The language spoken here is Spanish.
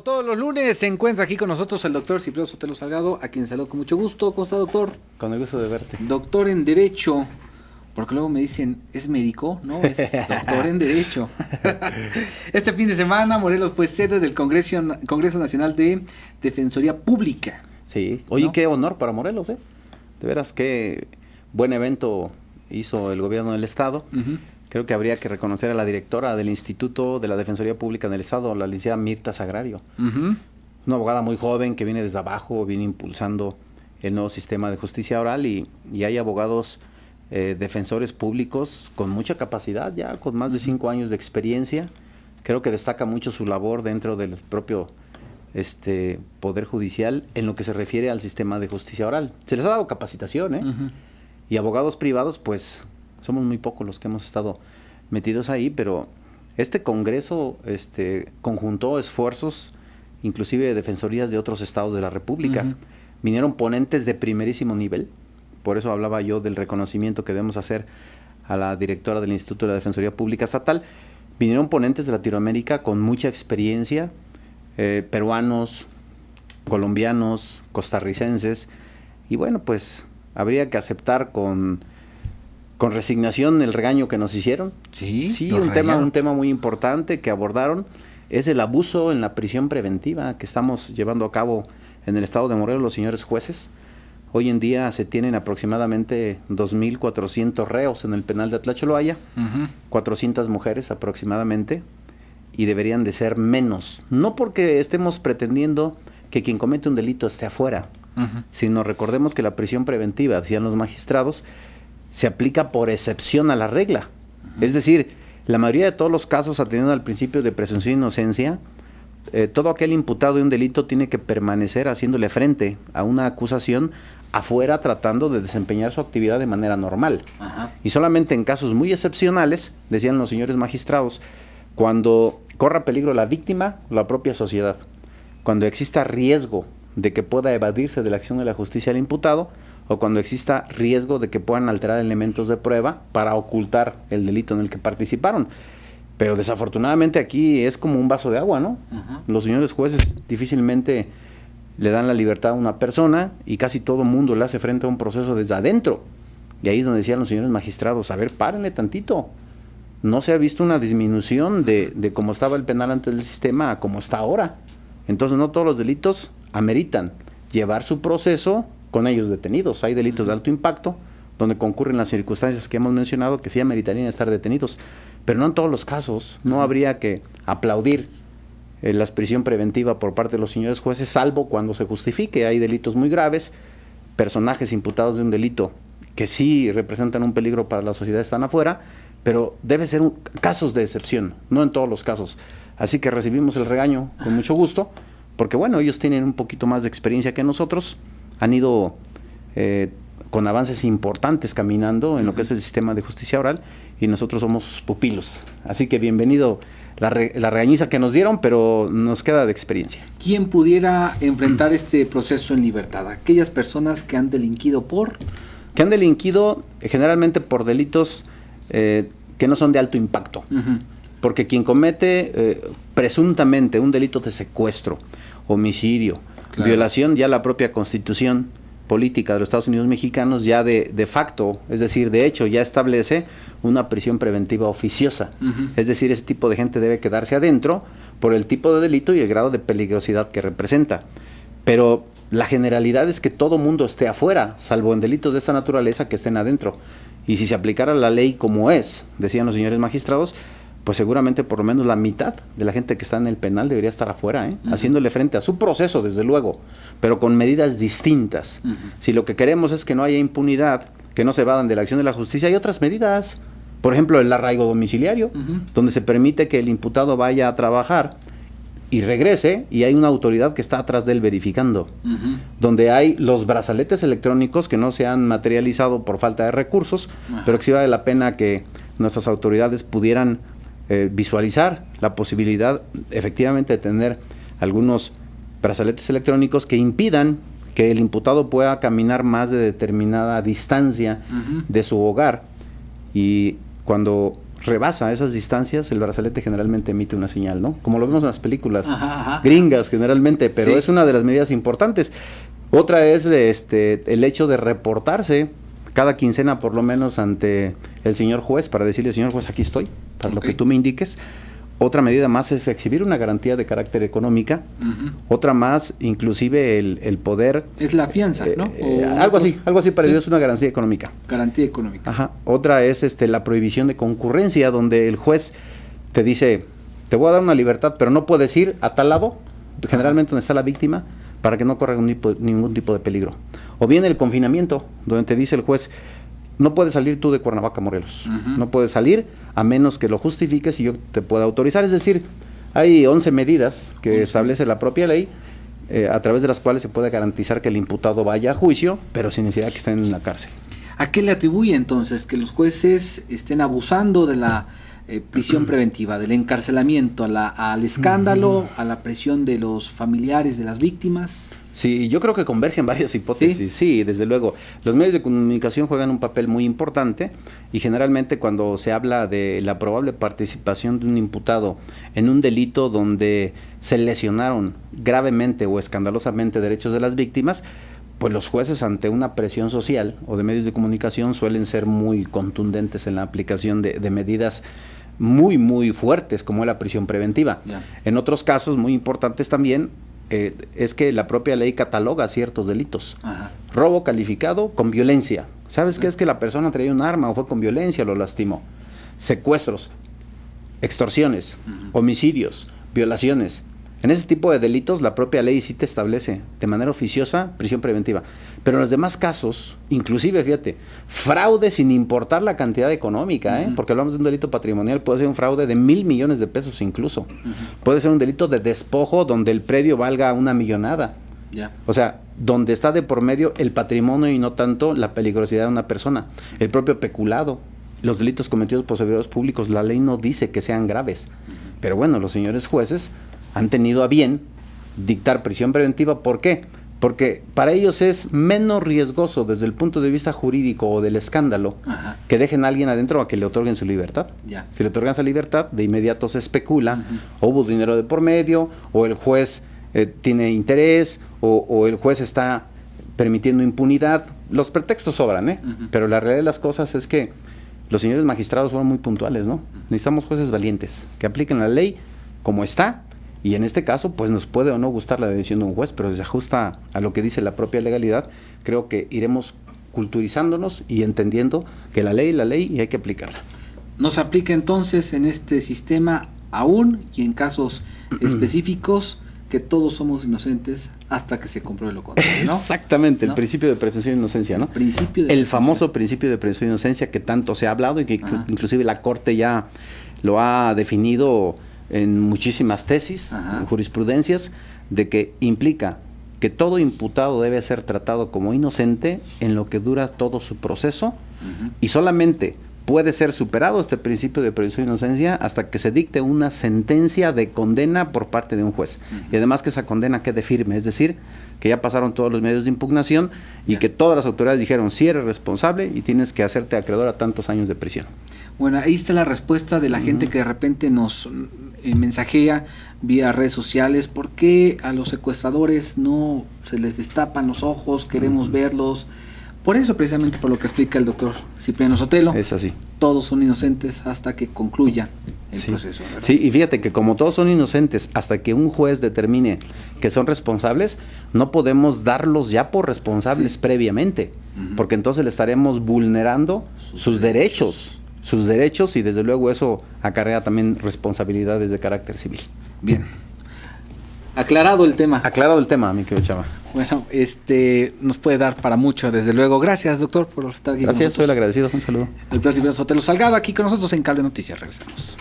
Como todos los lunes, se encuentra aquí con nosotros el doctor Cipriano Sotelo Salgado, a quien saludo con mucho gusto. ¿Cómo está, doctor? Con el gusto de verte. Doctor en Derecho, porque luego me dicen, ¿es médico? No, es doctor en Derecho. Este fin de semana, Morelos fue sede del Congreso Nacional de Defensoría Pública. Sí, oye, ¿no? Qué honor para Morelos, ¿eh? De veras, qué buen evento hizo el gobierno del Estado. Creo que habría que reconocer a la directora del Instituto de la Defensoría Pública en el Estado, la licenciada Mirta Sagrario. Una abogada muy joven que viene desde abajo, viene impulsando el nuevo sistema de justicia oral y hay abogados defensores públicos con mucha capacidad, ya con más de 5 años de experiencia. Creo que destaca mucho su labor dentro del propio Poder Judicial en lo que se refiere al sistema de justicia oral. Se les ha dado capacitación, ¿eh? Y abogados privados, pues somos muy pocos los que hemos estado metidos ahí, pero este congreso conjuntó esfuerzos, inclusive de defensorías de otros estados de la República. Vinieron ponentes de primerísimo nivel, por eso hablaba yo del reconocimiento que debemos hacer a la directora del Instituto de la Defensoría Pública Estatal. Vinieron ponentes de Latinoamérica con mucha experiencia, peruanos, colombianos, costarricenses, y bueno, pues habría que aceptar con resignación el regaño que nos hicieron. Sí, un tema muy importante que abordaron es el abuso en la prisión preventiva que estamos llevando a cabo en el estado de Morelos los señores jueces. Hoy en día se tienen aproximadamente 2.400 reos en el penal de Atlacholoaya, 400 mujeres aproximadamente, y deberían de ser menos. No porque estemos pretendiendo que quien comete un delito esté afuera, sino recordemos que la prisión preventiva, decían los magistrados, se aplica por excepción a la regla. Es decir, la mayoría de todos los casos, atendiendo al principio de presunción de inocencia, todo aquel imputado de un delito tiene que permanecer haciéndole frente a una acusación afuera, tratando de desempeñar su actividad de manera normal. Y solamente en casos muy excepcionales, decían los señores magistrados, cuando corra peligro la víctima o la propia sociedad, cuando exista riesgo de que pueda evadirse de la acción de la justicia el imputado, o cuando exista riesgo de que puedan alterar elementos de prueba para ocultar el delito en el que participaron. Pero desafortunadamente aquí es como un vaso de agua, ¿no? Los señores jueces difícilmente le dan la libertad a una persona y casi todo mundo le hace frente a un proceso desde adentro. Y ahí es donde decían los señores magistrados, a ver, párenle tantito. No se ha visto una disminución de cómo estaba el penal antes del sistema a cómo está ahora. Entonces no todos los delitos ameritan llevar su proceso con ellos detenidos. Hay delitos de alto impacto donde concurren las circunstancias que hemos mencionado que sí ameritarían estar detenidos, pero no en todos los casos. No habría que aplaudir la prisión preventiva por parte de los señores jueces, salvo cuando se justifique. Hay delitos muy graves, personajes imputados de un delito que sí representan un peligro para la sociedad están afuera, pero debe ser casos de excepción, no en todos los casos. Así que recibimos el regaño con mucho gusto, porque bueno, ellos tienen un poquito más de experiencia que nosotros, han ido con avances importantes caminando en lo que es el sistema de justicia oral, y nosotros somos sus pupilos. Así que bienvenido la regañiza que nos dieron, pero nos queda de experiencia. ¿Quién pudiera enfrentar este proceso en libertad? Aquellas personas que han delinquido Que han delinquido generalmente por delitos que no son de alto impacto. Porque quien comete presuntamente un delito de secuestro, homicidio, violación, ya la propia Constitución política de los Estados Unidos mexicanos ya de facto, es decir, de hecho, ya establece una prisión preventiva oficiosa. Es decir, ese tipo de gente debe quedarse adentro por el tipo de delito y el grado de peligrosidad que representa. Pero la generalidad es que todo mundo esté afuera, salvo en delitos de esta naturaleza que estén adentro. Y si se aplicara la ley como es, decían los señores magistrados, pues seguramente por lo menos la mitad de la gente que está en el penal debería estar afuera, haciéndole frente a su proceso, desde luego, pero con medidas distintas. Si lo que queremos es que no haya impunidad, que no se evadan de la acción de la justicia, hay otras medidas. Por ejemplo, el arraigo domiciliario, donde se permite que el imputado vaya a trabajar y regrese, y hay una autoridad que está atrás de él verificando. Donde hay los brazaletes electrónicos que no se han materializado por falta de recursos, pero que sí vale la pena que nuestras autoridades pudieran visualizar la posibilidad efectivamente de tener algunos brazaletes electrónicos que impidan que el imputado pueda caminar más de determinada distancia de su hogar, y cuando rebasa esas distancias, el brazalete generalmente emite una señal, ¿no? Como lo vemos en las películas Ajá. gringas generalmente, pero Sí. es una de las medidas importantes. Otra es el hecho de reportarse cada quincena por lo menos ante el señor juez para decirle, señor juez, aquí estoy, para lo que tú me indiques. Otra medida más es exhibir una garantía de carácter económica. Otra más, inclusive el poder... Es la fianza, ¿no? algo así parecido, es una garantía económica. Garantía económica. Ajá. Otra es la prohibición de concurrencia, donde el juez te dice, te voy a dar una libertad, pero no puedes ir a tal lado, generalmente donde está la víctima, para que no corra ningún tipo de peligro. O bien el confinamiento, donde te dice el juez, no puedes salir tú de Cuernavaca, Morelos. No puedes salir a menos que lo justifiques y yo te pueda autorizar. Es decir, hay 11 medidas que establece la propia ley, a través de las cuales se puede garantizar que el imputado vaya a juicio, pero sin necesidad de que estén en la cárcel. ¿A qué le atribuye entonces que los jueces estén abusando de la prisión preventiva, del encarcelamiento, al escándalo, a la presión de los familiares de las víctimas? Sí, yo creo que convergen varias hipótesis. Sí, desde luego. Los medios de comunicación juegan un papel muy importante y generalmente cuando se habla de la probable participación de un imputado en un delito donde se lesionaron gravemente o escandalosamente derechos de las víctimas, pues los jueces ante una presión social o de medios de comunicación suelen ser muy contundentes en la aplicación de medidas muy, muy fuertes como la prisión preventiva. En otros casos muy importantes también, es que la propia ley cataloga ciertos delitos. Robo calificado con violencia. ¿Sabes qué? Es que la persona traía un arma o fue con violencia, lo lastimó. Secuestros, extorsiones, homicidios, violaciones. En ese tipo de delitos la propia ley sí te establece de manera oficiosa prisión preventiva. Pero en los demás casos, inclusive, fíjate, fraude sin importar la cantidad económica, porque hablamos de un delito patrimonial, puede ser un fraude de 1,000 millones de pesos incluso. Puede ser un delito de despojo donde el predio valga 1 millonada. O sea, donde está de por medio el patrimonio y no tanto la peligrosidad de una persona. El propio peculado, los delitos cometidos por servidores públicos, la ley no dice que sean graves. Pero bueno, los señores jueces han tenido a bien dictar prisión preventiva. ¿Por qué? Porque para ellos es menos riesgoso desde el punto de vista jurídico o del escándalo que dejen a alguien adentro a que le otorguen su libertad. Si le otorgan esa libertad, de inmediato se especula, o hubo dinero de por medio, o el juez tiene interés, o el juez está permitiendo impunidad. Los pretextos sobran, pero la realidad de las cosas es que los señores magistrados fueron muy puntuales, ¿no? Necesitamos jueces valientes, que apliquen la ley como está. Y en este caso, pues nos puede o no gustar la decisión de un juez, pero se ajusta a lo que dice la propia legalidad. Creo que iremos culturizándonos y entendiendo que la ley es la ley y hay que aplicarla. ¿No se aplica entonces en este sistema aún y en casos específicos que todos somos inocentes hasta que se compruebe lo contrario, ¿no? Exactamente, el principio de presunción de inocencia, ¿no? El famoso principio de presunción de inocencia que tanto se ha hablado y que inclusive la Corte ya lo ha definido en muchísimas tesis, en jurisprudencias, de que implica que todo imputado debe ser tratado como inocente en lo que dura todo su proceso y solamente puede ser superado este principio de presunción de inocencia hasta que se dicte una sentencia de condena por parte de un juez. Y además que esa condena quede firme, es decir, que ya pasaron todos los medios de impugnación y que todas las autoridades dijeron, sí eres responsable y tienes que hacerte acreedor a tantos años de prisión. Bueno, ahí está la respuesta de la gente que de repente nos mensajea vía redes sociales. ¿Por qué a los secuestradores no se les destapan los ojos? Queremos verlos. Por eso, precisamente por lo que explica el doctor Cipriano Sotelo. Es así. Todos son inocentes hasta que concluya el proceso, ¿verdad? Sí, y fíjate que como todos son inocentes hasta que un juez determine que son responsables, no podemos darlos ya por responsables previamente, porque entonces le estaremos vulnerando sus derechos. Sus derechos y desde luego eso acarrea también responsabilidades de carácter civil. Bien. Aclarado el tema. Aclarado el tema, mi querido Chava. Bueno, nos puede dar para mucho, desde luego. Gracias, doctor, por estar aquí con nosotros. Gracias, soy el agradecido. Un saludo. Doctor Cipriano Sotelo Salgado, aquí con nosotros en Cable Noticias. Regresamos.